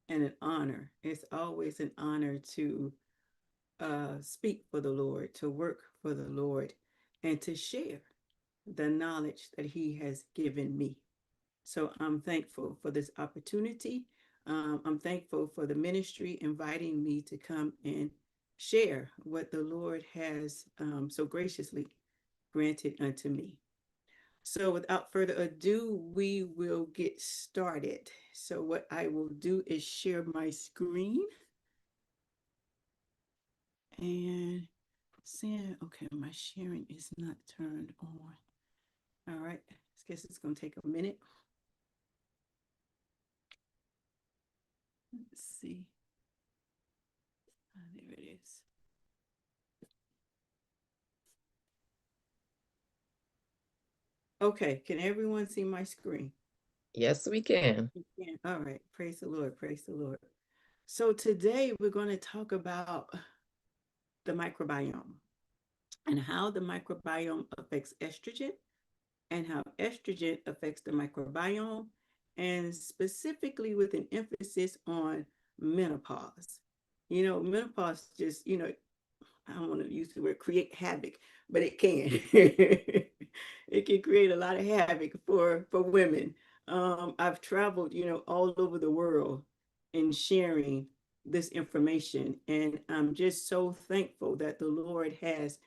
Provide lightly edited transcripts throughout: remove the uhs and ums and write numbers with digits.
and an honor. It's always an honor to speak for the Lord, to work for the Lord, and to share the knowledge that He has given me. So I'm thankful for this opportunity. I'm thankful for the ministry inviting me to come and share what the Lord has so graciously granted unto me. So without further ado, we will get started. So what I will do is share my screen and seeing, okay, my sharing is not turned on. All right, I guess it's gonna take a minute. Let's see. There it is. Okay, can everyone see my screen? Yes, we can. Yeah. All right. Praise the Lord. Praise the Lord. So today we're going to talk about the microbiome and how the microbiome affects estrogen and how estrogen affects the microbiome, and specifically with an emphasis on menopause. Menopause just, I don't want to use the word create havoc, but it can. It can create a lot of havoc for women. I've traveled, all over the world in sharing this information, and I'm just so thankful that the Lord has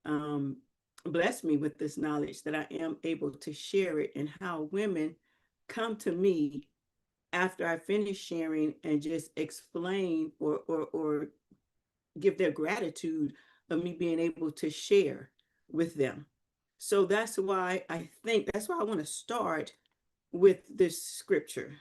um, blessed me with this knowledge that I am able to share it, and how women come to me after I finish sharing and just explain or give their gratitude of me being able to share with them. So that's why I want to start with this scripture,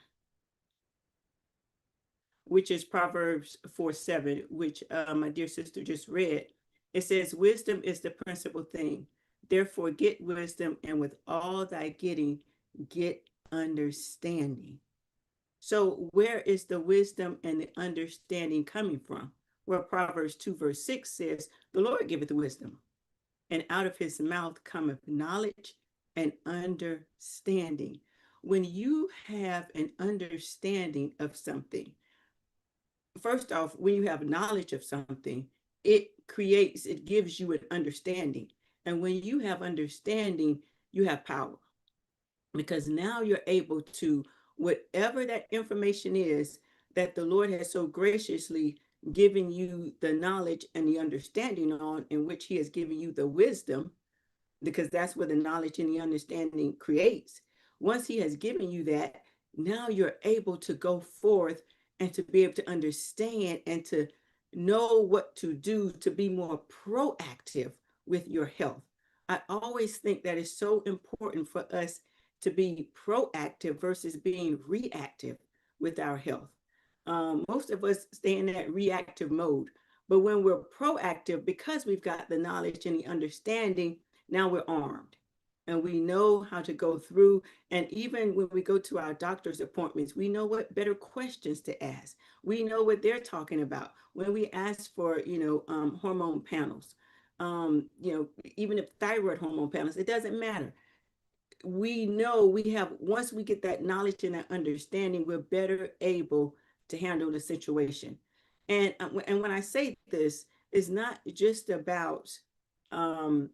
which is Proverbs 4:7, which my dear sister just read. It says, wisdom is the principal thing. Therefore, get wisdom, and with all thy getting, get understanding. So, where is the wisdom and the understanding coming from? Well, Proverbs 2, verse 6 says, the Lord giveth wisdom, and out of his mouth cometh knowledge and understanding. When you have an understanding of something, first off, when you have knowledge of something, it gives you an understanding. And when you have understanding, you have power, because now you're able to, whatever that information is that the Lord has so graciously given you the knowledge and the understanding on, in which He has given you the wisdom, because that's where the knowledge and the understanding creates. Once He has given you that, now you're able to go forth and to be able to understand and to know what to do to be more proactive with your health. I always think that it's so important for us to be proactive versus being reactive with our health. Most of us stay in that reactive mode. But when we're proactive, because we've got the knowledge and the understanding, now we're armed and we know how to go through. And even when we go to our doctor's appointments, we know what better questions to ask. We know what they're talking about when we ask for, hormone panels. Even if thyroid hormone panels, it doesn't matter. We know we have, once we get that knowledge and that understanding, we're better able to handle the situation. And when I say this, it's not just about um,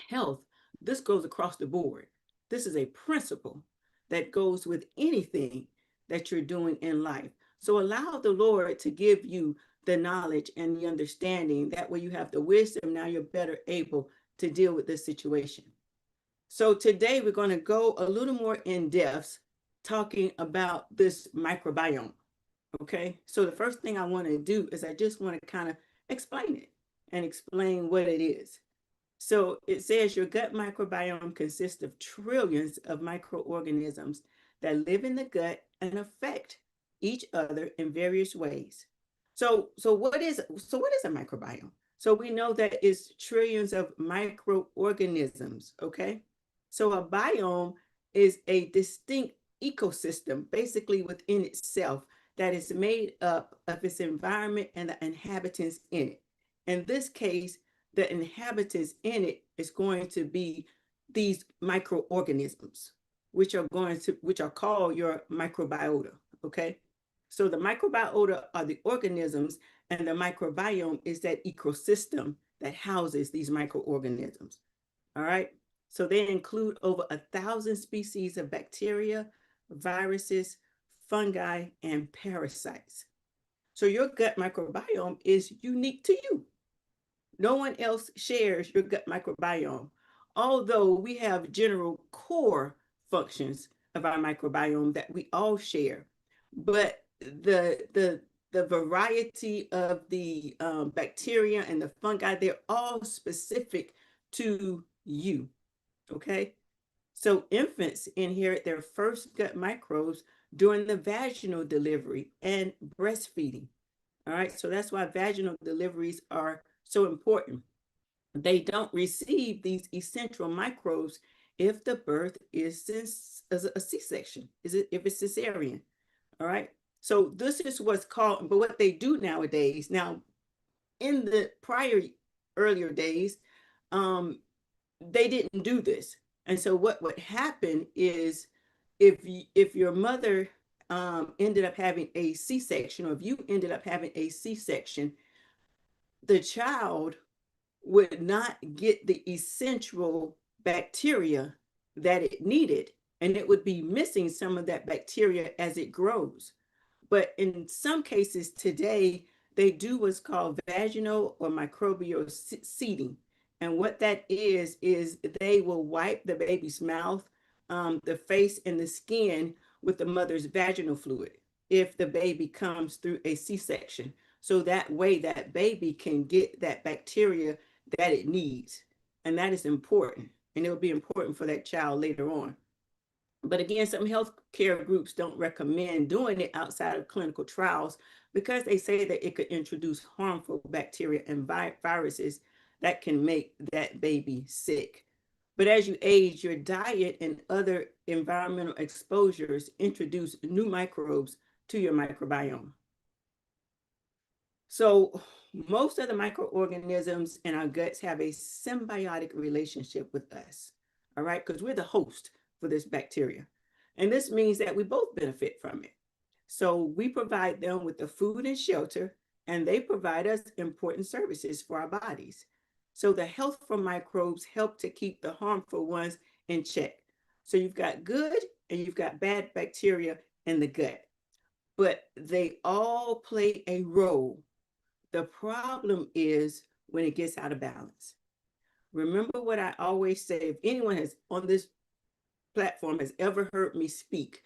health. This goes across the board. This is a principle that goes with anything that you're doing in life. So allow the Lord to give you the knowledge and the understanding. That way you have the wisdom. Now you're better able to deal with this situation. So today we're going to go a little more in depth talking about this microbiome. Okay. So the first thing I want to do is I just want to kind of explain it and explain what it is. So it says your gut microbiome consists of trillions of microorganisms that live in the gut and affect each other in various ways. So what is a microbiome? So we know that it's trillions of microorganisms, okay? So a biome is a distinct ecosystem basically within itself that is made up of its environment and the inhabitants in it. In this case, the inhabitants in it is going to be these microorganisms, which are called your microbiota. Okay. So the microbiota are the organisms, and the microbiome is that ecosystem that houses these microorganisms. All right. So they include over 1,000 species of bacteria, viruses, fungi, and parasites. So your gut microbiome is unique to you. No one else shares your gut microbiome, although we have general core functions of our microbiome that we all share. But the variety of the bacteria and the fungi, they're all specific to you. Okay. So infants inherit their first gut microbes during the vaginal delivery and breastfeeding. All right. So that's why vaginal deliveries are so important. They don't receive these essential microbes if the birth is a C-section, is it if it's cesarean. All right. So this is what's called, but what they do nowadays, now in the prior earlier days, they didn't do this. And so what would happen is if your mother ended up having a C-section, or if you ended up having a C-section, the child would not get the essential bacteria that it needed, and it would be missing some of that bacteria as it grows. But in some cases today, they do what's called vaginal or microbial seeding. And what that is they will wipe the baby's mouth, the face, and the skin with the mother's vaginal fluid if the baby comes through a C-section. So that way that baby can get that bacteria that it needs. And that is important. And it will be important for that child later on. But again, some healthcare groups don't recommend doing it outside of clinical trials because they say that it could introduce harmful bacteria and viruses that can make that baby sick. But as you age, your diet and other environmental exposures introduce new microbes to your microbiome. So most of the microorganisms in our guts have a symbiotic relationship with us, all right? Because we're the host for this bacteria. And this means that we both benefit from it. So we provide them with the food and shelter, and they provide us important services for our bodies. So the healthful microbes help to keep the harmful ones in check. So you've got good and you've got bad bacteria in the gut, but they all play a role. The problem is when it gets out of balance. Remember what I always say, if anyone has on this platform has ever heard me speak,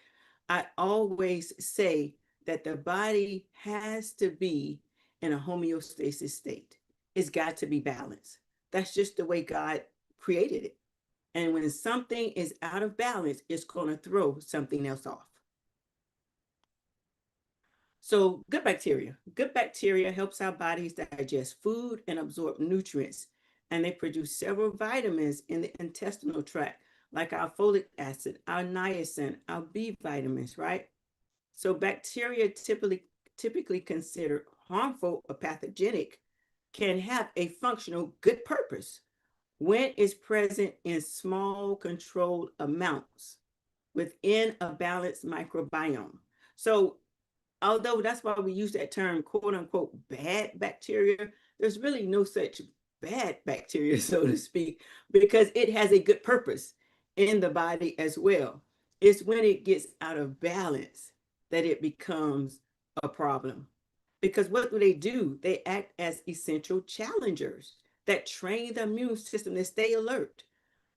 I always say that the body has to be in a homeostasis state. It's got to be balanced. That's just the way God created it. And when something is out of balance, it's going to throw something else off. So good bacteria helps our bodies digest food and absorb nutrients, and they produce several vitamins in the intestinal tract, like our folic acid, our niacin, our B vitamins, right? So bacteria typically considered harmful or pathogenic can have a functional good purpose when it's present in small controlled amounts within a balanced microbiome. So although that's why we use that term quote unquote bad bacteria, there's really no such bad bacteria, so to speak, because it has a good purpose in the body as well. It's when it gets out of balance that it becomes a problem. Because what do? They act as essential challengers that train the immune system to stay alert.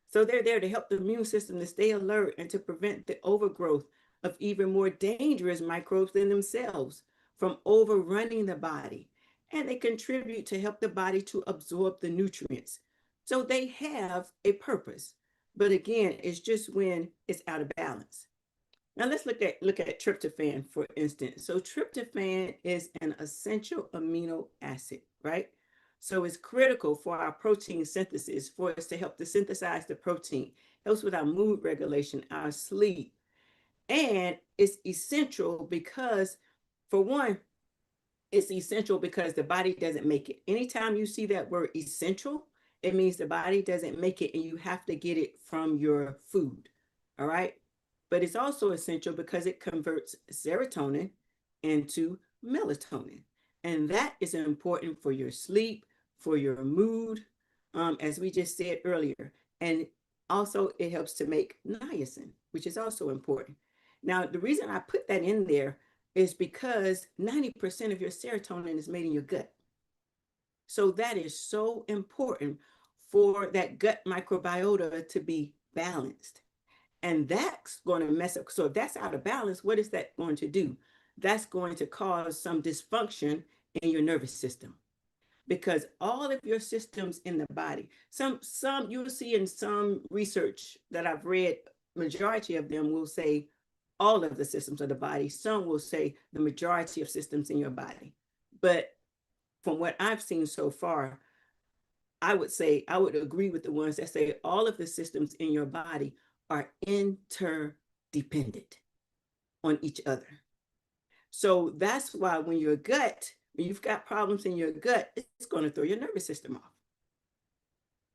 So they're there to help the immune system to stay alert and to prevent the overgrowth of even more dangerous microbes than themselves from overrunning the body. And they contribute to help the body to absorb the nutrients. So they have a purpose. But again, it's just when it's out of balance. Now let's look at tryptophan, for instance. So tryptophan is an essential amino acid, right? So it's critical for our protein synthesis, for us to help to synthesize the protein, helps with our mood regulation, our sleep. And it's essential because, for one, it's essential because the body doesn't make it. Anytime you see that word essential, it means the body doesn't make it and you have to get it from your food. All right. But it's also essential because it converts serotonin into melatonin. And that is important for your sleep, for your mood, as we just said earlier. And also, it helps to make niacin, which is also important. Now, the reason I put that in there is because 90% of your serotonin is made in your gut. So that is so important for that gut microbiota to be balanced. And that's going to mess up. So if that's out of balance, what is that going to do? That's going to cause some dysfunction in your nervous system, because all of your systems in the body, some you'll see in some research that I've read, majority of them will say all of the systems of the body. Some will say the majority of systems in your body. But from what I've seen so far, I would say I would agree with the ones that say all of the systems in your body are interdependent on each other. So that's why when you've got problems in your gut, it's going to throw your nervous system off.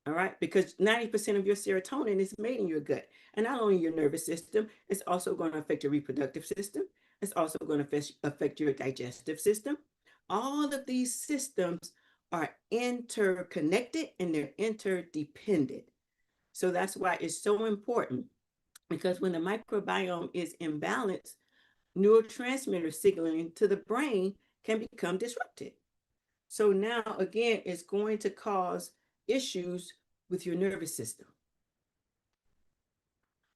All right, because 90% of your serotonin is made in your gut. And not only your nervous system, it's also going to affect your reproductive system. It's also going to affect your digestive system. All of these systems are interconnected and they're interdependent. So that's why it's so important, because when the microbiome is imbalanced, neurotransmitter signaling to the brain can become disrupted. So now, again, it's going to cause issues with your nervous system.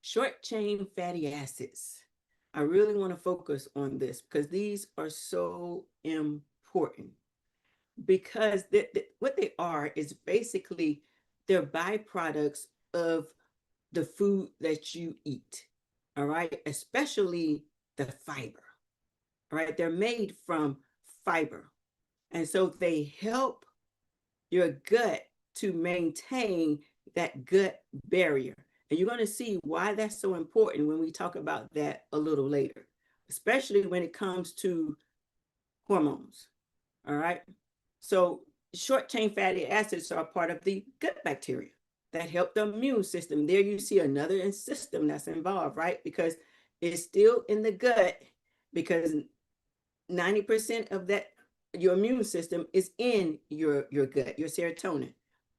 Short chain fatty acids. I really want to focus on this because these are so important. Because what they are is basically they're byproducts of the food that you eat. All right, especially the fiber. All right, they're made from fiber. And so they help your gut to maintain that gut barrier. And you're going to see why that's so important when we talk about that a little later, especially when it comes to hormones. All right. So short chain fatty acids are part of the gut bacteria that help the immune system. There you see another system that's involved, right? Because it's still in the gut, because 90% of that, your immune system is in your gut, your serotonin.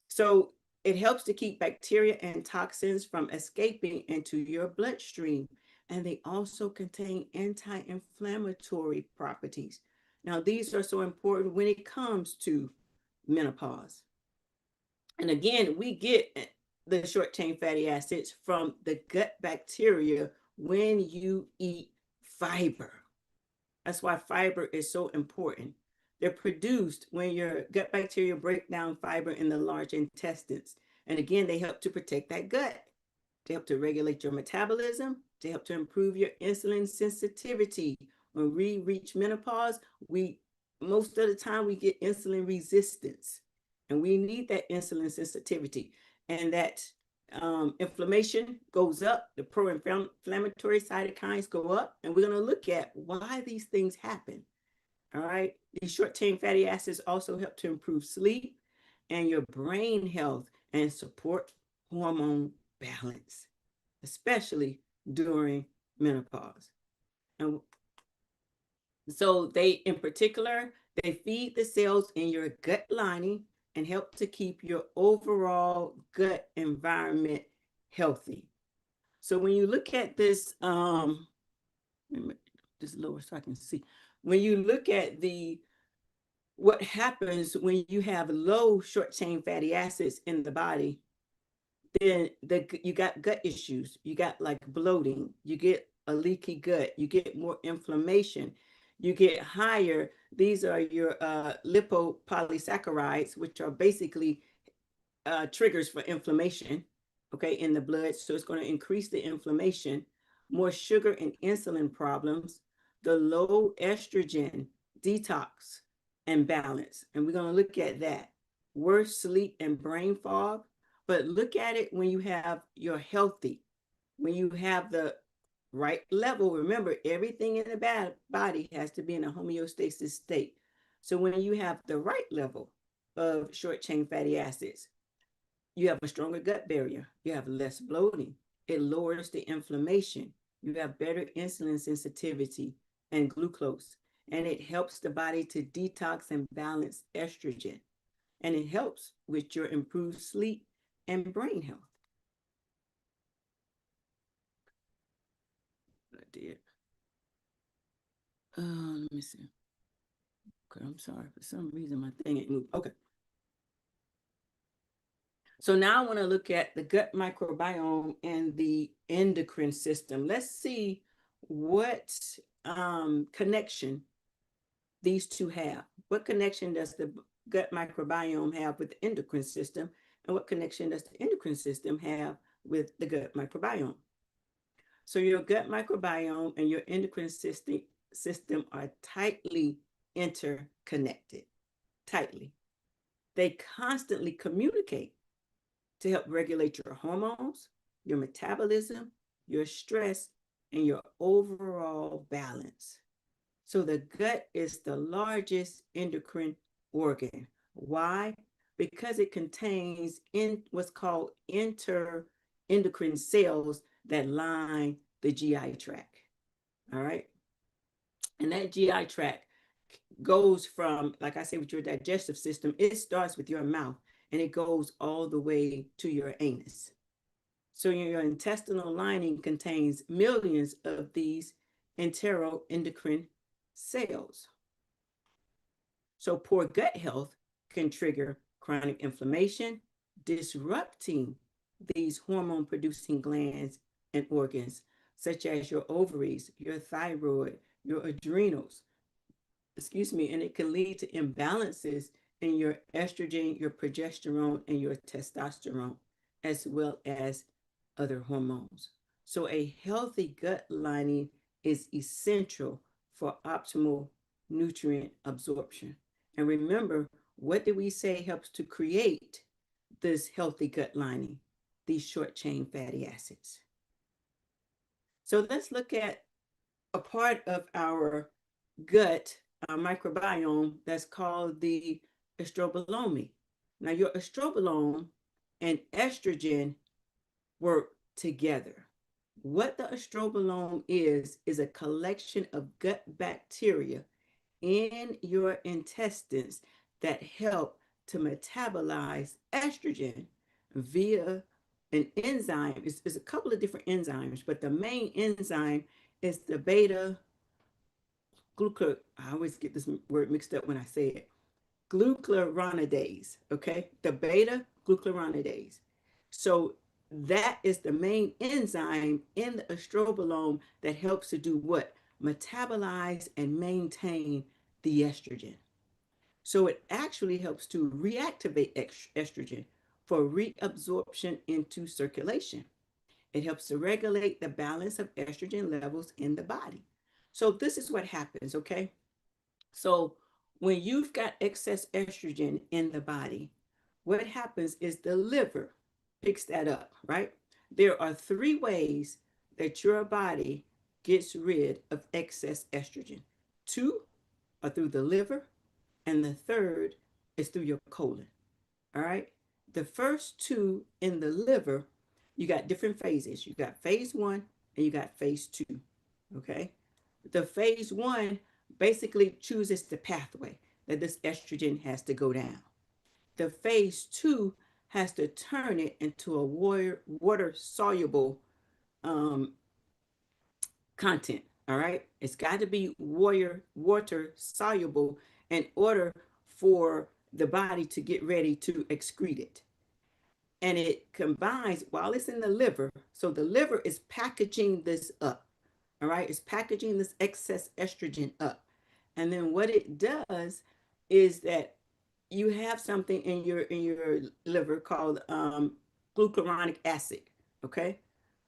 So it helps to keep bacteria and toxins from escaping into your bloodstream. And they also contain anti-inflammatory properties. Now, these are so important when it comes to menopause. And again, we get the short chain fatty acids from the gut bacteria when you eat fiber. That's why fiber is so important. They're produced when your gut bacteria break down fiber in the large intestines. And again, they help to protect that gut. They help to regulate your metabolism. They help to improve your insulin sensitivity. When we reach menopause, most of the time we get insulin resistance, and we need that insulin sensitivity. And that inflammation goes up, the pro-inflammatory cytokines go up, and we're going to look at why these things happen. All right. These short chain fatty acids also help to improve sleep and your brain health and support hormone balance, especially during menopause. And so in particular, they feed the cells in your gut lining and help to keep your overall gut environment healthy. So when you look at this, just lower so I can see. When you look at what happens when you have low short chain fatty acids in the body, then you got gut issues. You got like bloating. You get a leaky gut. You get more inflammation. You get higher. These are your lipopolysaccharides, which are basically triggers for inflammation, okay, in the blood. So it's going to increase the inflammation, more sugar and insulin problems, the low estrogen detox and balance. And we're going to look at that. Worse sleep and brain fog. But look at it when you're healthy, when you have the right level. Remember, everything in the body has to be in a homeostasis state. So when you have the right level of short chain fatty acids, you have a stronger gut barrier. You have less bloating. It lowers the inflammation. You have better insulin sensitivity and glucose. and it helps the body to detox and balance estrogen. And it helps with your improved sleep and brain health. I did. Let me see. Okay, I'm sorry. For some reason, my thing ain't moved. Okay. So now I want to look at the gut microbiome and the endocrine system. Let's see what connection these two have. What connection does the gut microbiome have with the endocrine system? And what connection does the endocrine system have with the gut microbiome? So your gut microbiome and your endocrine system are tightly interconnected, tightly. They constantly communicate to help regulate your hormones, your metabolism, your stress, and your overall balance. So the gut is the largest endocrine organ. Why? Because it contains what's called endocrine cells that line the GI tract. All right. And that GI tract goes from, like I said, with your digestive system, it starts with your mouth and it goes all the way to your anus. So your intestinal lining contains millions of these enteroendocrine cells. So poor gut health can trigger chronic inflammation, disrupting these hormone producing glands and organs, such as your ovaries, your thyroid, your adrenals, and it can lead to imbalances in your estrogen, your progesterone, and your testosterone, as well as other hormones. So a healthy gut lining is essential for optimal nutrient absorption. And remember, what did we say helps to create this healthy gut lining? These short chain fatty acids. So let's look at a part of our gut microbiome that's called the estrobolome. Now, your estrobolome and estrogen work together. What the estrobolome is a collection of gut bacteria in your intestines that help to metabolize estrogen via an enzyme. It's a couple of different enzymes, but the main enzyme is the beta glucose. I always get this word mixed up when I say it. Glucuronidase, okay? The beta glucuronidase. So that is the main enzyme in the estrobolome that helps to do what? Metabolize and maintain the estrogen. So it actually helps to reactivate estrogen for reabsorption into circulation. It helps to regulate the balance of estrogen levels in the body. So this is what happens, okay? So when you've got excess estrogen in the body, what happens is the liver picks that up, right? There are three ways that your body gets rid of excess estrogen. Two are through the liver, and the third is through your colon. All right. The first two in the liver, you got different phases. You got phase one and you got phase two. Okay. The phase one basically chooses the pathway that this estrogen has to go down. The phase two has to turn it into a water soluble um, content. All right. It's got to be water soluble in order for the body to get ready to excrete it. And it combines while it's in the liver. So the liver is packaging this up. All right. It's packaging this excess estrogen up. And then what it does is that you have something in your liver called glucuronic acid. Okay.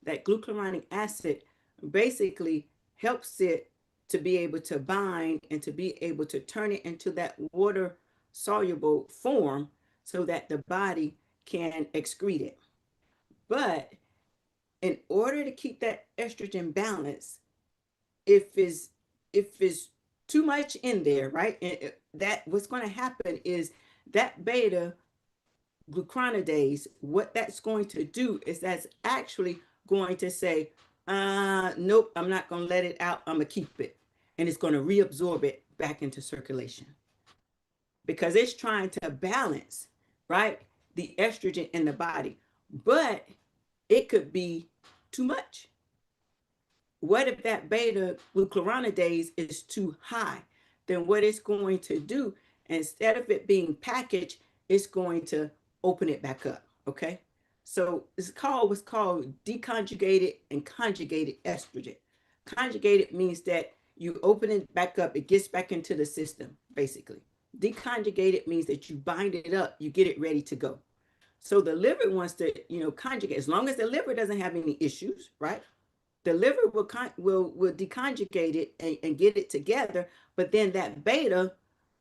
That glucuronic acid basically helps it to be able to bind and to be able to turn it into that water soluble form so that the body can excrete it. But in order to keep that estrogen balance, if it's too much in there, right? That what's going to happen is that beta glucuronidase, what that's going to do is that's actually going to say, nope, I'm not going to let it out. I'm going to keep it. And it's going to reabsorb it back into circulation because it's trying to balance, right, the estrogen in the body. But it could be too much. What if that beta glucuronidase is too high? Then what it's going to do, instead of it being packaged, it's going to open it back up. Okay. So it's called what's called deconjugated and conjugated estrogen. Conjugated means that you open it back up, it gets back into the system, basically. Deconjugated means that you bind it up, you get it ready to go. So the liver wants to, conjugate. As long as the liver doesn't have any issues, right? The liver will deconjugate it and get it together, but then that beta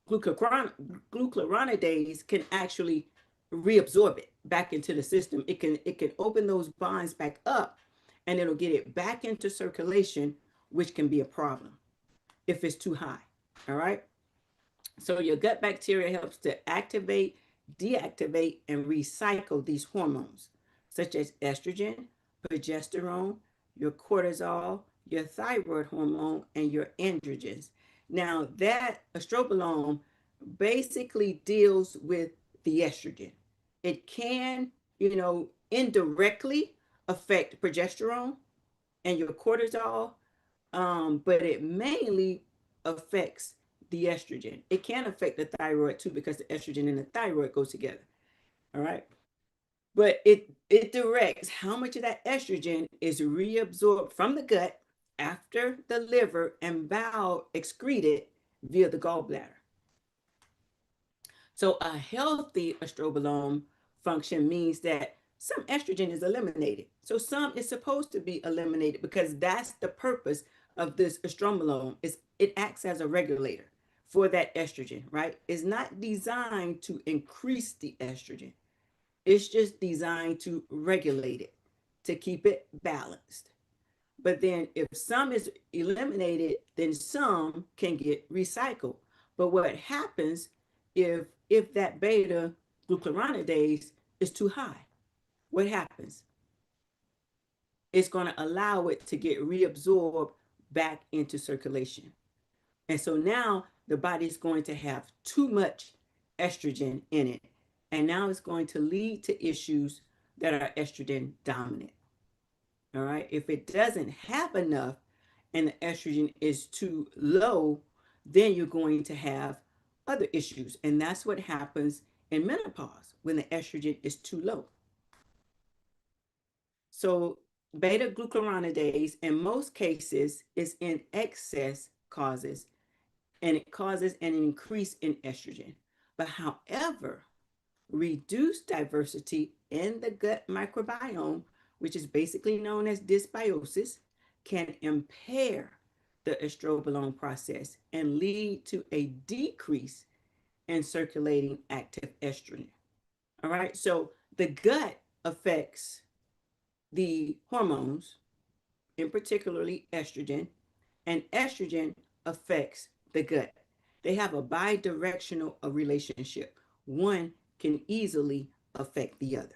glucuronidase can actually reabsorb it back into the system. It can open those bonds back up, and it'll get it back into circulation, which can be a problem if it's too high. All right. So your gut bacteria helps to activate, deactivate, and recycle these hormones, such as estrogen, progesterone, your cortisol, your thyroid hormone, and your androgens. Now, that estrobolome basically deals with the estrogen. It can, indirectly affect progesterone and your cortisol, but it mainly affects the estrogen. It can affect the thyroid too because the estrogen and the thyroid go together. All right. But it directs how much of that estrogen is reabsorbed from the gut after the liver and bowel excreted via the gallbladder. So a healthy estrobolome function means that some estrogen is eliminated. So some is supposed to be eliminated because that's the purpose of this estrobolome. Is it acts as a regulator for that estrogen, right? It's not designed to increase the estrogen. It's just designed to regulate it, to keep it balanced. But then if some is eliminated, then some can get recycled. But what happens if that beta glucuronidase is too high? What happens? It's going to allow it to get reabsorbed back into circulation. And so now the body's going to have too much estrogen in it. And now it's going to lead to issues that are estrogen dominant. All right. If it doesn't have enough and the estrogen is too low, then you're going to have other issues. And that's what happens in menopause when the estrogen is too low. So beta glucuronidase in most cases is in excess causes, and it causes an increase in estrogen. But however, reduced diversity in the gut microbiome, which is basically known as dysbiosis, can impair the estrobolome process and lead to a decrease in circulating active estrogen. All right, so the gut affects the hormones, in particularly estrogen, and estrogen affects the gut. They have a bidirectional relationship. One can easily affect the other.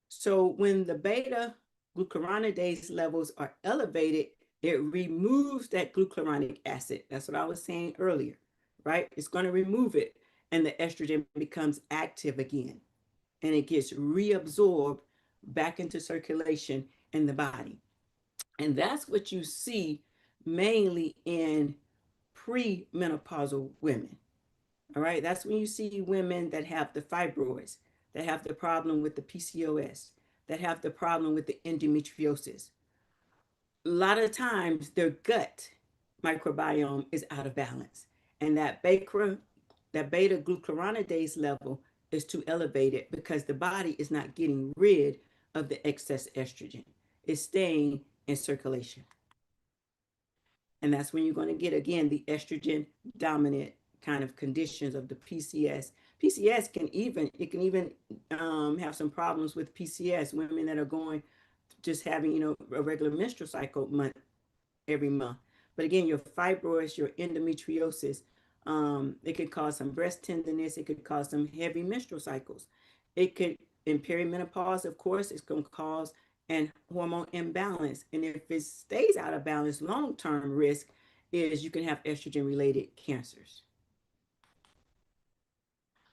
So when the beta glucuronidase levels are elevated, it removes that glucuronic acid. That's what I was saying earlier, right? It's going to remove it, and the estrogen becomes active again, and it gets reabsorbed back into circulation in the body. And that's what you see mainly in premenopausal women. All right. That's when you see women that have the fibroids, that have the problem with the PCOS, that have the problem with the endometriosis. A lot of times their gut microbiome is out of balance. And that beta glucuronidase level is too elevated because the body is not getting rid of the excess estrogen. It's staying in circulation. And that's when you're going to get, again, the estrogen dominant kind of conditions of the PCS. PCS can even have some problems with PCS, women that are going just having, a regular menstrual cycle every month. But again, your fibroids, your endometriosis, it could cause some breast tenderness. It could cause some heavy menstrual cycles. It could, in perimenopause, of course, it's going to cause an hormone imbalance. And if it stays out of balance, long-term risk is you can have estrogen-related cancers.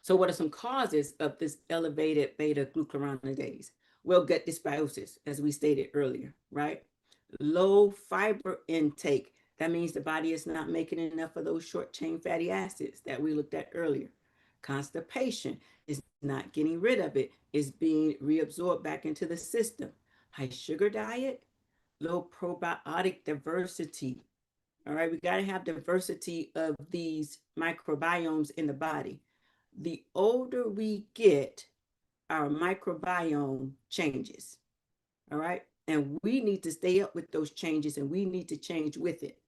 So what are some causes of this elevated beta glucuronidase? Well, gut dysbiosis, as we stated earlier, right? Low fiber intake. That means the body is not making enough of those short chain fatty acids that we looked at earlier. Constipation is not getting rid of it, it's being reabsorbed back into the system. High sugar diet, low probiotic diversity. All right, we got to have diversity of these microbiomes in the body. The older we get, our microbiome changes. All right. And we need to stay up with those changes and we need to change with it.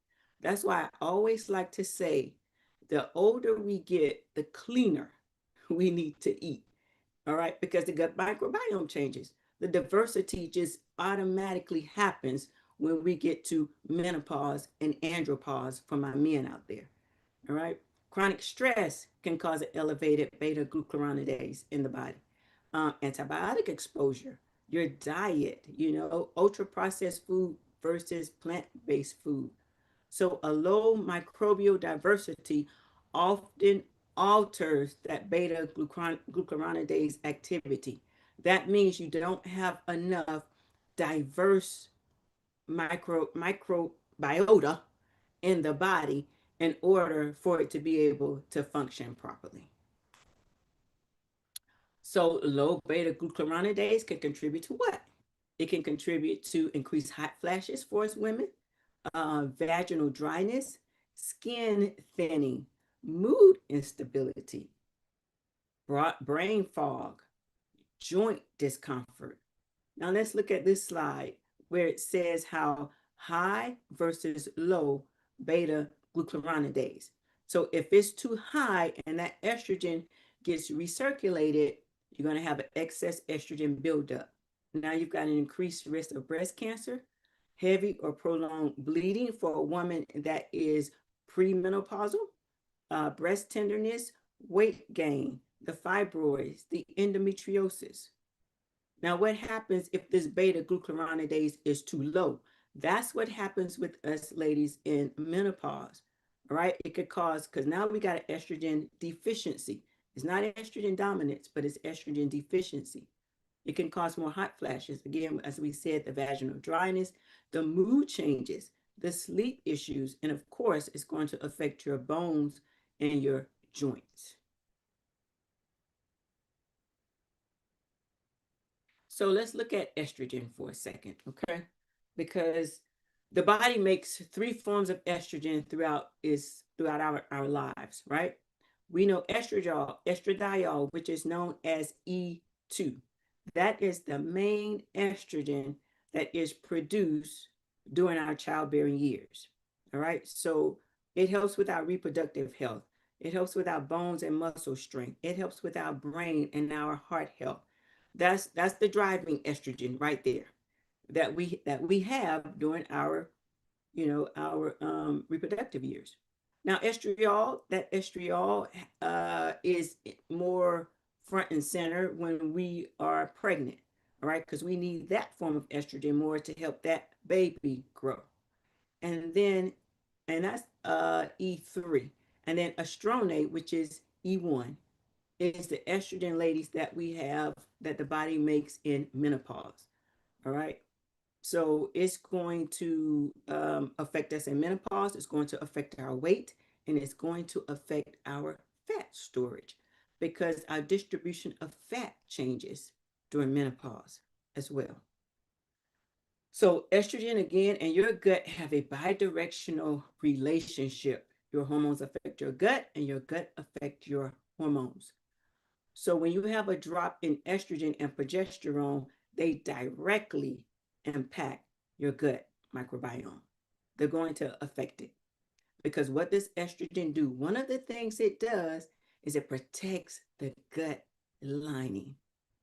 That's why I always like to say the older we get, the cleaner we need to eat. All right. Because the gut microbiome changes. The diversity just automatically happens when we get to menopause and andropause for my men out there. All right. Chronic stress can cause an elevated beta glucuronidase in the body. Antibiotic exposure, your diet, ultra processed food versus plant based food. So, a low microbial diversity often alters that beta glucuronidase activity. That means you don't have enough diverse microbiota in the body in order for it to be able to function properly. So low beta glucuronidase can contribute to what? It can contribute to increased hot flashes for us women, vaginal dryness, skin thinning, mood instability, brain fog, joint discomfort. Now let's look at this slide where it says how high versus low beta glucuronidase. So if it's too high and that estrogen gets recirculated, you're going to have an excess estrogen buildup. Now you've got an increased risk of breast cancer, heavy or prolonged bleeding for a woman that is premenopausal, breast tenderness, weight gain, the fibroids, the endometriosis. Now, what happens if this beta glucuronidase is too low? That's what happens with us ladies in menopause, all right? It could cause, because now we got an estrogen deficiency. It's not estrogen dominance, but it's estrogen deficiency. It can cause more hot flashes. Again, as we said, the vaginal dryness, the mood changes, the sleep issues, and of course, it's going to affect your bones and your joints. So let's look at estrogen for a second, okay? Because the body makes three forms of estrogen throughout our lives, right? We know estradiol, which is known as E2. That is the main estrogen that is produced during our childbearing years. All right. So it helps with our reproductive health. It helps with our bones and muscle strength. It helps with our brain and our heart health. That's the driving estrogen right there that we have during our reproductive years. Now, estriol is more front and center when we are pregnant, all right, because we need that form of estrogen more to help that baby grow. And then, and that's E3. And then estronate, which is E1, is the estrogen, ladies, that we have that the body makes in menopause, all right? So it's going to affect us in menopause. It's going to affect our weight and it's going to affect our fat storage because our distribution of fat changes during menopause as well. So estrogen again and your gut have a bidirectional relationship. Your hormones affect your gut and your gut affect your hormones. So when you have a drop in estrogen and progesterone, they directly impact your gut microbiome. They're going to affect it. Because what does estrogen do? One of the things it does is it protects the gut lining.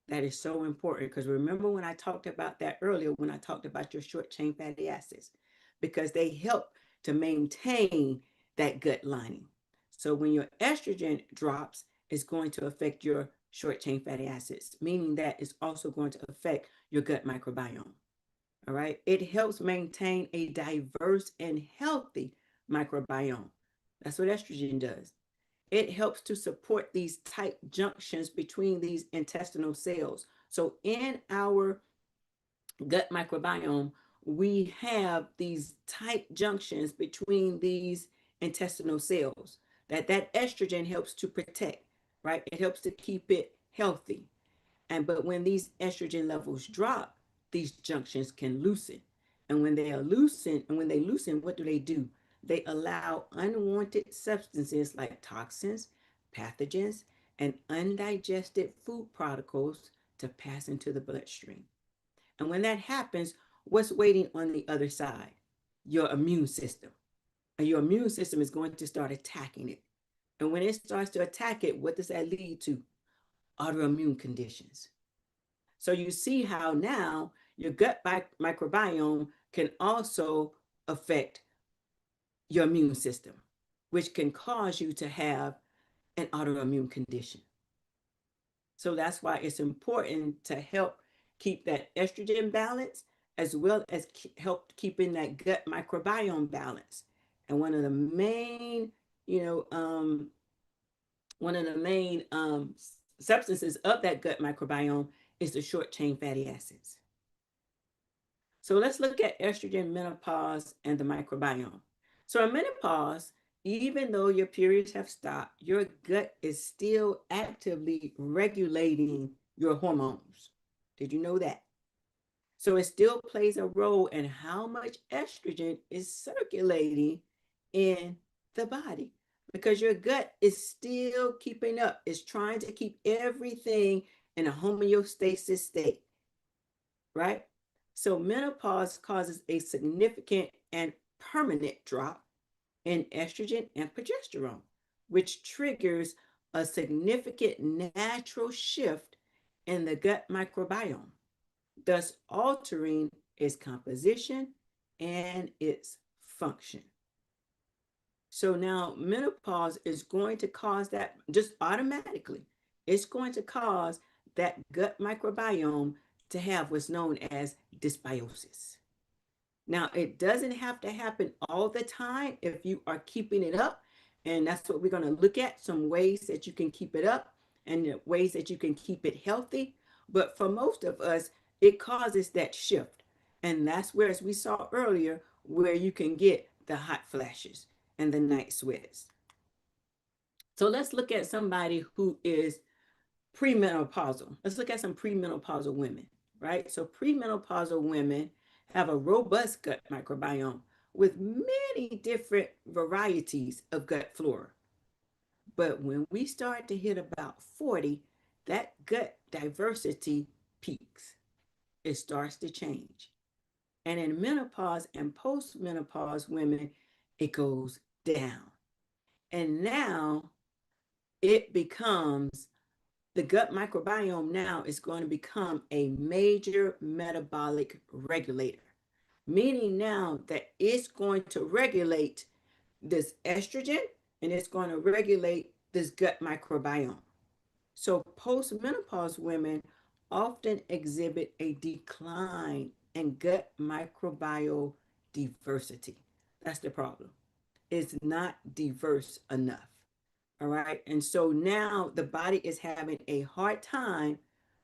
That is so important because remember when I talked about that earlier, when I talked about your short chain fatty acids, because they help to maintain that gut lining. So when your estrogen drops, it's going to affect your short chain fatty acids, meaning that it's also going to affect your gut microbiome. All right. It helps maintain a diverse and healthy microbiome. That's what estrogen does. It helps to support these tight junctions between these intestinal cells. So in our gut microbiome, we have these tight junctions between these intestinal cells that estrogen helps to protect, right? It helps to keep it healthy. But when these estrogen levels drop, these junctions can loosen. And when they loosen, what do? They allow unwanted substances like toxins, pathogens, and undigested food particles to pass into the bloodstream. And when that happens, what's waiting on the other side? Your immune system. And your immune system is going to start attacking it. And when it starts to attack it, what does that lead to? Autoimmune conditions. So you see how now your gut microbiome can also affect your immune system, which can cause you to have an autoimmune condition. So that's why it's important to help keep that estrogen balance as well as help keeping that gut microbiome balance. And you know, one of the main substances of that gut microbiome is the short chain fatty acids. So let's look at estrogen, menopause, and the microbiome. So in menopause, even though your periods have stopped, your gut is still actively regulating your hormones. Did you know that? So it still plays a role in how much estrogen is circulating in the body because your gut is still keeping up. It's trying to keep everything in a homeostasis state, right? So menopause causes a significant and permanent drop in estrogen and progesterone, which triggers a significant natural shift in the gut microbiome, thus altering its composition and its function. So now menopause is going to cause that just automatically. It's going to cause that gut microbiome to have what's known as dysbiosis. Now, it doesn't have to happen all the time if you are keeping it up. And that's what we're going to look at, some ways that you can keep it up and ways that you can keep it healthy. But for most of us, it causes that shift. And that's where, as we saw earlier, where you can get the hot flashes and the night sweats. So let's look at somebody who is premenopausal. Let's look at some premenopausal women, right? So premenopausal women have a robust gut microbiome with many different varieties of gut flora. But when we start to hit about 40, that gut diversity peaks. It starts to change. And in menopause and postmenopause women, it goes down. And now it becomes the gut microbiome now is going to become a major metabolic regulator, meaning now that it's going to regulate this estrogen and it's going to regulate this gut microbiome. So postmenopause women often exhibit a decline in gut microbiome diversity. That's the problem. It's not diverse enough. All right. And so now the body is having a hard time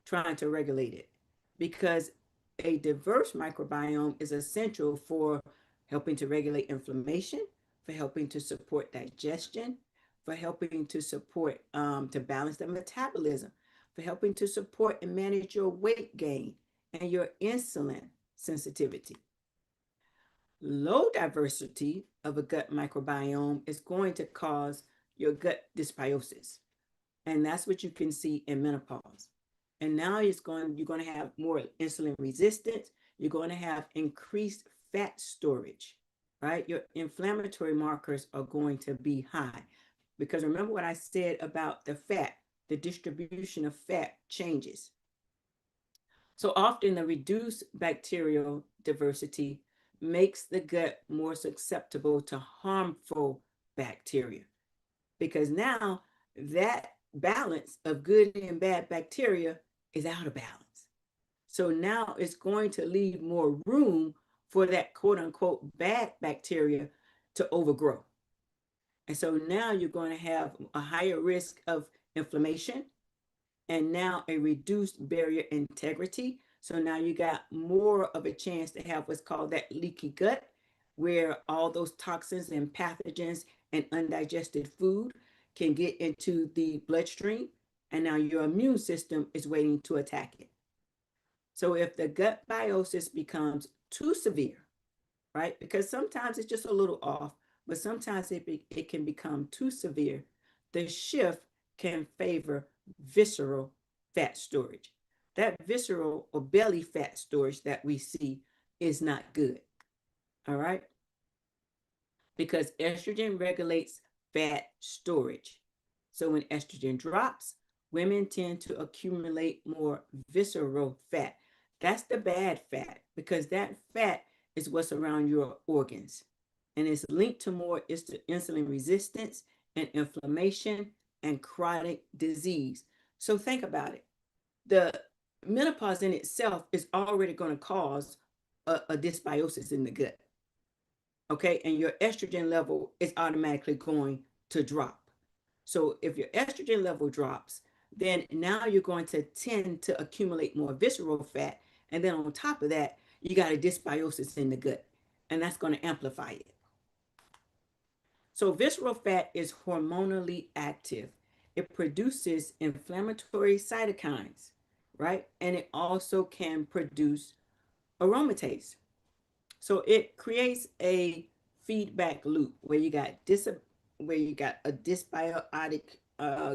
trying to regulate it because a diverse microbiome is essential for helping to regulate inflammation, for helping to support digestion, for helping to support, to balance the metabolism, for helping to support and manage your weight gain and your insulin sensitivity. Low diversity of a gut microbiome is going to cause your gut dysbiosis. And that's what you can see in menopause. And now you're going to have more insulin resistance. You're going to have increased fat storage, right? Your inflammatory markers are going to be high. Because remember what I said about the fat, the distribution of fat changes. So often the reduced bacterial diversity makes the gut more susceptible to harmful bacteria because now that balance of good and bad bacteria is out of balance. So now it's going to leave more room for that quote unquote bad bacteria to overgrow. And so now you're going to have a higher risk of inflammation and now a reduced barrier integrity. So now you got more of a chance to have what's called that leaky gut, where all those toxins and pathogens and undigested food can get into the bloodstream. And now your immune system is waiting to attack it. So if the gut biosis becomes too severe, right? Because sometimes it's just a little off, but sometimes it can become too severe. The shift can favor visceral fat storage. That visceral or belly fat storage that we see is not good. All right. Because estrogen regulates fat storage. So when estrogen drops, women tend to accumulate more visceral fat. That's the bad fat because that fat is what's around your organs and it's linked to more insulin resistance and inflammation and chronic disease. So think about it. The menopause in itself is already going to cause a dysbiosis in the gut. Okay, and your estrogen level is automatically going to drop. So if your estrogen level drops, then now you're going to tend to accumulate more visceral fat. And then on top of that, you got a dysbiosis in the gut, and that's going to amplify it. So visceral fat is hormonally active. It produces inflammatory cytokines, right? And it also can produce aromatase. So it creates a feedback loop where you got a dysbiotic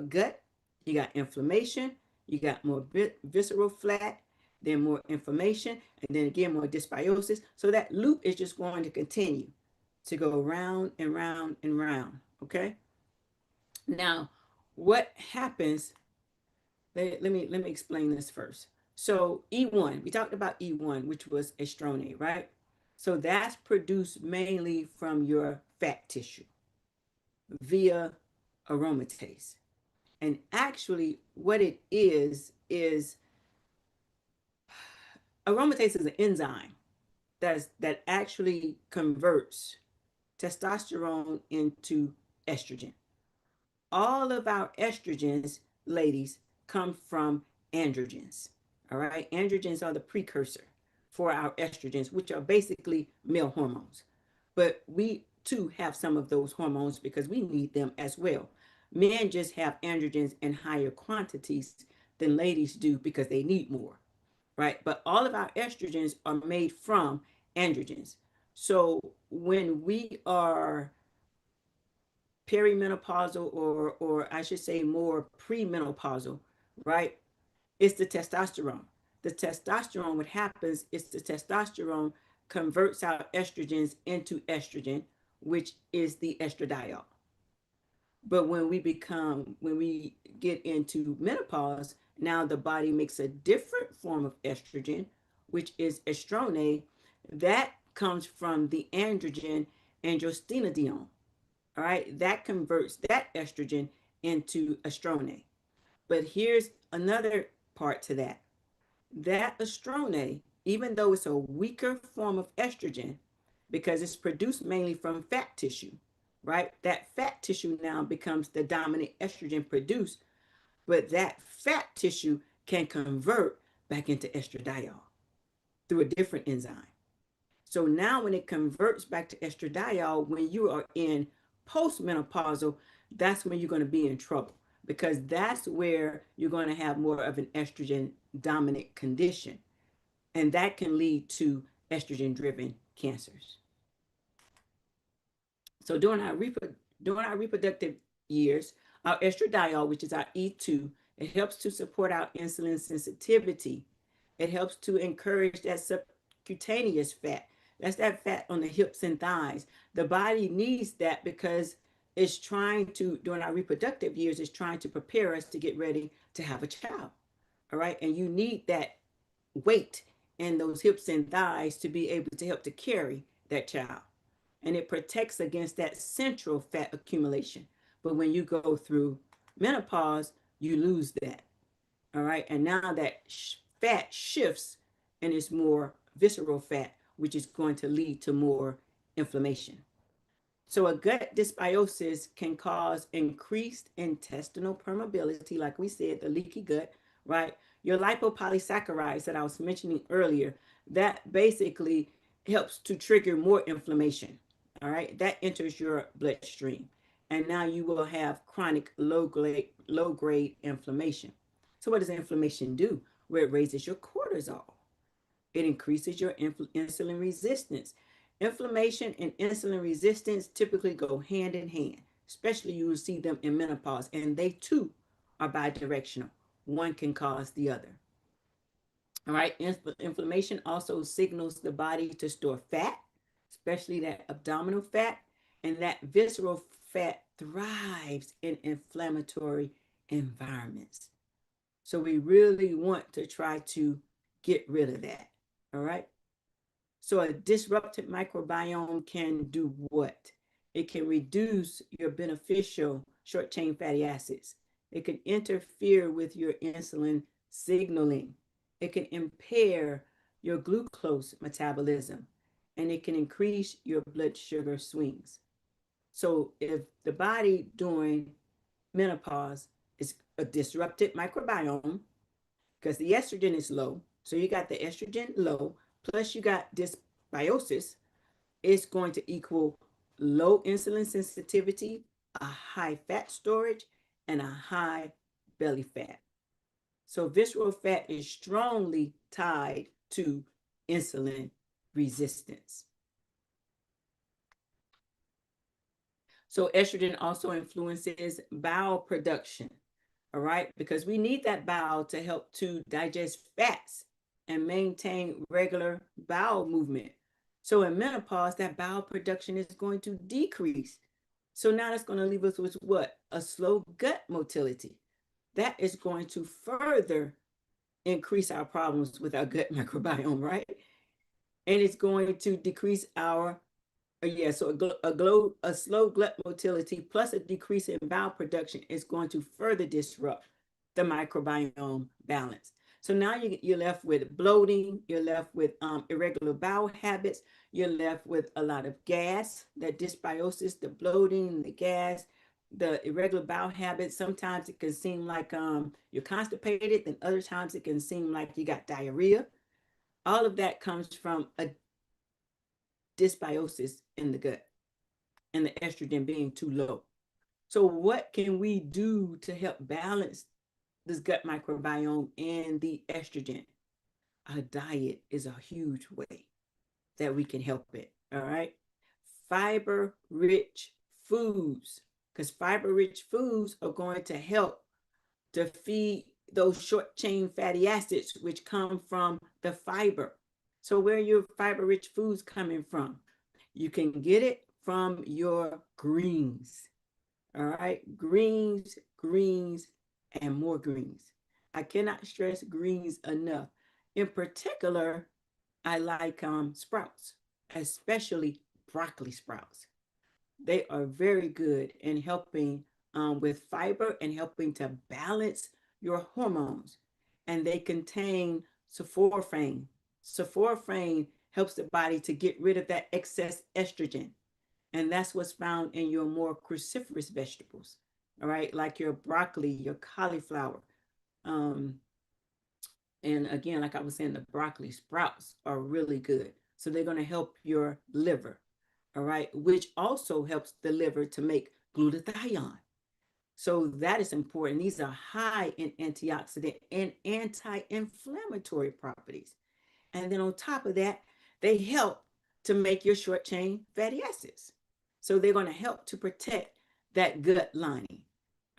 gut, you got inflammation, you got more visceral fat, then more inflammation, and then again more dysbiosis. So that loop is just going to continue to go round and round and round. Okay. Now, what happens? Let me explain this first. So E1, we talked about E1, which was estrone, right? So that's produced mainly from your fat tissue via aromatase. And actually, what it is aromatase is an enzyme that actually converts testosterone into estrogen. All of our estrogens, ladies, come from androgens. All right. Androgens are the precursor for our estrogens, which are basically male hormones. But we too have some of those hormones because we need them as well. Men just have androgens in higher quantities than ladies do because they need more, right? But all of our estrogens are made from androgens. So when we are perimenopausal or I should say more premenopausal, right? It's the testosterone. The testosterone, what happens is the testosterone converts our estrogens into estrogen, which is the estradiol. But when we get into menopause, now the body makes a different form of estrogen, which is estrone. That comes from the androgen androstenedione. All right, that converts that estrogen into estrone. But here's another part to that. That estrone, even though it's a weaker form of estrogen, because it's produced mainly from fat tissue, right? That fat tissue now becomes the dominant estrogen produced, but that fat tissue can convert back into estradiol through a different enzyme. So now when it converts back to estradiol, when you are in postmenopausal, that's when you're going to be in trouble because that's where you're going to have more of an estrogen dominant condition. And that can lead to estrogen driven cancers. So during our reproductive years, our estradiol, which is our E2, it helps to support our insulin sensitivity. It helps to encourage that subcutaneous fat. That's that fat on the hips and thighs. The body needs that because it's trying to, during our reproductive years, it's trying to prepare us to get ready to have a child. All right. And you need that weight in those hips and thighs to be able to help to carry that child. And it protects against that central fat accumulation. But when you go through menopause, you lose that. All right. And now that fat shifts and it's more visceral fat, which is going to lead to more inflammation. So a gut dysbiosis can cause increased intestinal permeability, like we said, the leaky gut, right? Your lipopolysaccharides that I was mentioning earlier, that basically helps to trigger more inflammation. All right, that enters your bloodstream, and now you will have chronic low grade inflammation. So what does inflammation do? Where it raises your cortisol, it increases your insulin resistance. Inflammation and insulin resistance typically go hand in hand, especially you will see them in menopause, and they too are bidirectional. One can cause the other. All right, inflammation also signals the body to store fat, especially that abdominal fat, and that visceral fat thrives in inflammatory environments. So we really want to try to get rid of that. All right. So a disrupted microbiome can do what? It can reduce your beneficial short chain fatty acids. It can interfere with your insulin signaling. It can impair your glucose metabolism, and it can increase your blood sugar swings. So if the body during menopause is a disrupted microbiome, because the estrogen is low, so you got the estrogen low, plus you got dysbiosis, it's going to equal low insulin sensitivity, a high fat storage, and a high belly fat. So visceral fat is strongly tied to insulin resistance. So estrogen also influences bowel production. All right, because we need that bowel to help to digest fats and maintain regular bowel movement. So in menopause, that bowel production is going to decrease. So now that's going to leave us with what? A slow gut motility. That is going to further increase our problems with our gut microbiome, right? And it's going to decrease our so a slow gut motility plus a decrease in bowel production is going to further disrupt the microbiome balance. So now you're left with bloating, you're left with irregular bowel habits, you're left with a lot of gas, that dysbiosis, the bloating, the gas, the irregular bowel habits. Sometimes it can seem like you're constipated, then other times it can seem like you got diarrhea. All of that comes from a dysbiosis in the gut and the estrogen being too low. So, what can we do to help balance this gut microbiome and the estrogen? Our diet is a huge way that we can help it. All right. Fiber rich foods, because fiber rich foods are going to help to feed those short chain fatty acids, which come from the fiber. So, where are your fiber rich foods coming from? You can get it from your greens. All right. Greens, greens, and more greens. I cannot stress greens enough. In particular, I like sprouts, especially broccoli sprouts. They are very good in helping with fiber and helping to balance your hormones. And they contain sulforaphane. Sulforaphane helps the body to get rid of that excess estrogen. And that's what's found in your more cruciferous vegetables, all right, like your broccoli, your cauliflower. Um, and again, like I was saying, the broccoli sprouts are really good. So they're going to help your liver, all right, which also helps the liver to make glutathione. So that is important. These are high in antioxidant and anti-inflammatory properties. And then on top of that, they help to make your short chain fatty acids. So they're going to help to protect that gut lining.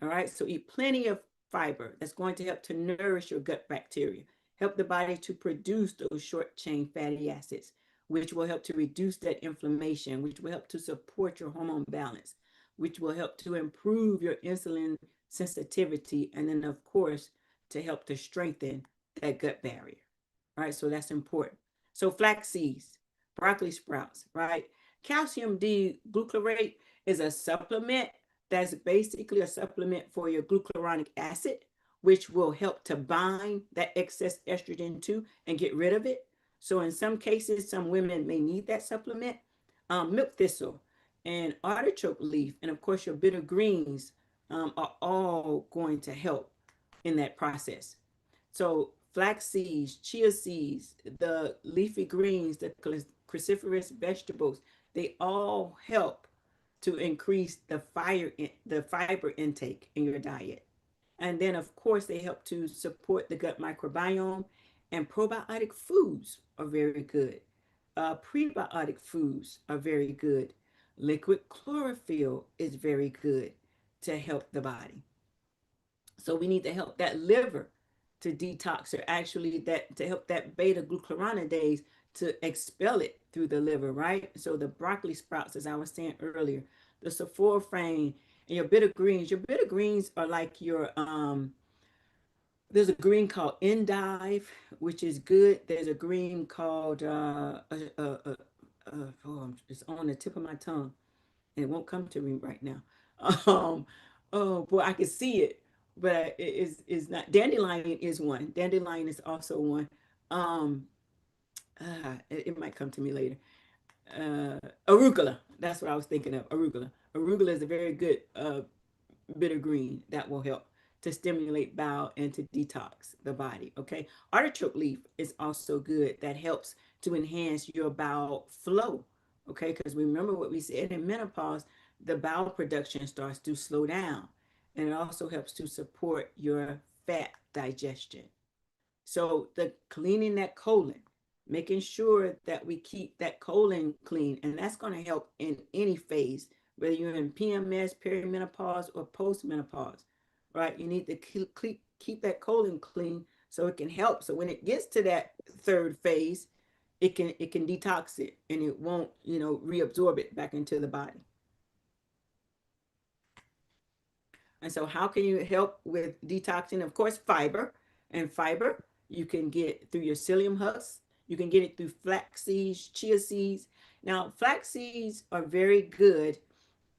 All right. So eat plenty of fiber. That's going to help to nourish your gut bacteria, help the body to produce those short chain fatty acids, which will help to reduce that inflammation, which will help to support your hormone balance, which will help to improve your insulin sensitivity, and then, of course, to help to strengthen that gut barrier. All right, so that's important. So flax seeds, broccoli sprouts, right? Calcium D glucarate is a supplement that's basically a supplement for your glucuronic acid, which will help to bind that excess estrogen too and get rid of it. So in some cases, some women may need that supplement. Milk thistle and artichoke leaf, and of course your bitter greens are all going to help in that process. So flax seeds, chia seeds, the leafy greens, the cruciferous vegetables, they all help to increase the fiber intake in your diet. And then, of course, they help to support the gut microbiome, and probiotic foods are very good. Prebiotic foods are very good. Liquid chlorophyll is very good to help the body. So we need to help that liver to detox, or actually that to help that beta glucuronidase to expel it through the liver, right? So the broccoli sprouts, as I was saying earlier, the sulforaphane, and your bitter greens. Your bitter greens are like your there's a green called endive, which is good. There's a green called oh, it's on the tip of my tongue and it won't come to me right now. Um, oh boy, I can see it, but it's not. Dandelion is one. Dandelion is also one. Um, it might come to me later. Arugula. That's what I was thinking of. Arugula. Arugula is a very good bitter green that will help to stimulate bowel and to detox the body. Okay. Artichoke leaf is also good. That helps to enhance your bowel flow. Okay. Because remember what we said in menopause, the bowel production starts to slow down. And it also helps to support your fat digestion. So the cleaning that colon, making sure that we keep that colon clean, and that's going to help in any phase, whether you're in PMS, perimenopause, or postmenopause, right? You need to keep that colon clean so it can help. So when it gets to that third phase, it can detox it and it won't, reabsorb it back into the body. And so, how can you help with detoxing? Of course, fiber. And fiber you can get through your psyllium husks. You can get it through flax seeds, chia seeds. Now, flax seeds are very good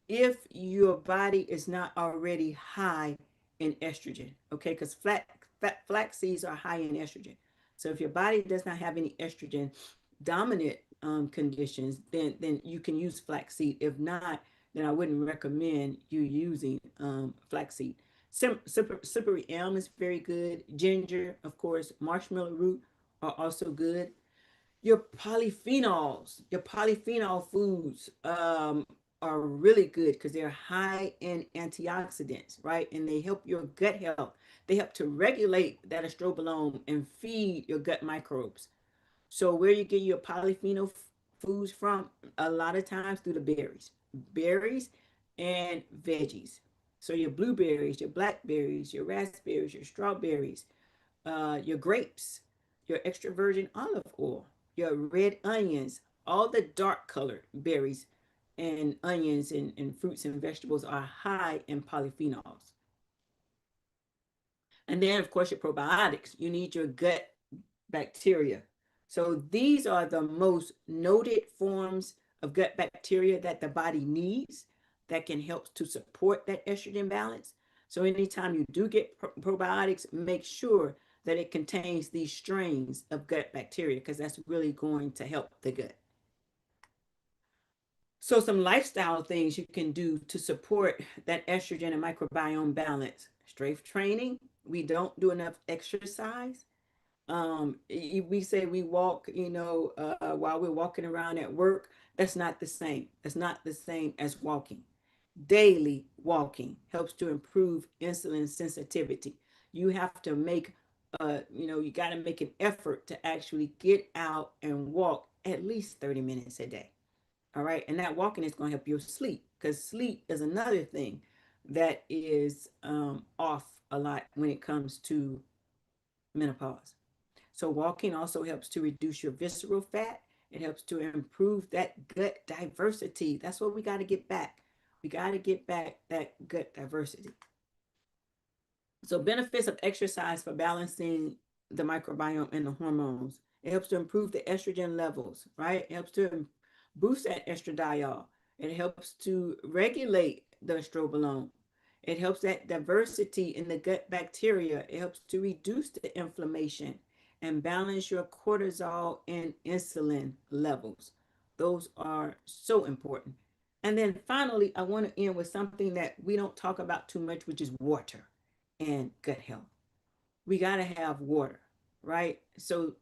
if your body is not already high in estrogen, okay? Because flax seeds are high in estrogen. So if your body does not have any estrogen dominant conditions, then you can use flaxseed. If not, then I wouldn't recommend you using flaxseed. Cyppery elm is very good. Ginger, of course, marshmallow root are also good. Your polyphenol foods are really good because they're high in antioxidants, right? And they help your gut health. They help to regulate that estrobolome and feed your gut microbes. So where you get your polyphenol foods from, a lot of times through the berries and veggies. So your blueberries, your blackberries, your raspberries, your strawberries, your grapes, your extra virgin olive oil, your red onions, all the dark colored berries and onions and fruits and vegetables are high in polyphenols. And then, of course, your probiotics. You need your gut bacteria. So these are the most noted forms of gut bacteria that the body needs that can help to support that estrogen balance. So anytime you do get probiotics, make sure that it contains these strains of gut bacteria because that's really going to help the gut. So some lifestyle things you can do to support that estrogen and microbiome balance. Strength training. We don't do enough exercise. We say we walk, while we're walking around at work. That's not the same. That's not the same as walking. Daily walking helps to improve insulin sensitivity. You have to make you got to make an effort to actually get out and walk at least 30 minutes a day. All right. And that walking is going to help you sleep, because sleep is another thing that is off a lot when it comes to menopause. So walking also helps to reduce your visceral fat. It helps to improve that gut diversity. That's what we got to get back. We got to get back that gut diversity. So benefits of exercise for balancing the microbiome and the hormones. It helps to improve the estrogen levels, right? It helps to boost that estradiol. It helps to regulate the estrobolome. It helps that diversity in the gut bacteria. It helps to reduce the inflammation and balance your cortisol and insulin levels. Those are so important. And then finally, I want to end with something that we don't talk about too much, which is water and gut health. We got to have water, right? So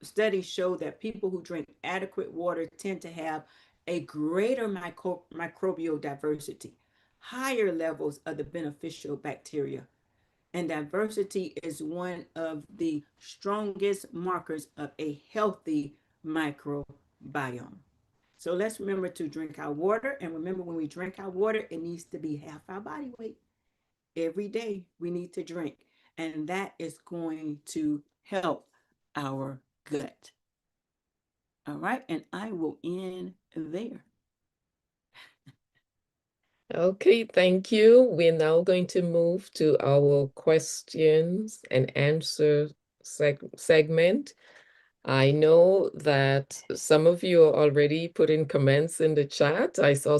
studies show that people who drink adequate water tend to have a greater microbial diversity, higher levels of the beneficial bacteria. And diversity is one of the strongest markers of a healthy microbiome. So let's remember to drink our water. And remember, when we drink our water, it needs to be half our body weight. Every day we need to drink. And that is going to help our gut. All right. And I will end there. Okay, thank you. We're now going to move to our questions and answer segment. I know that some of you are already putting comments in the chat. I saw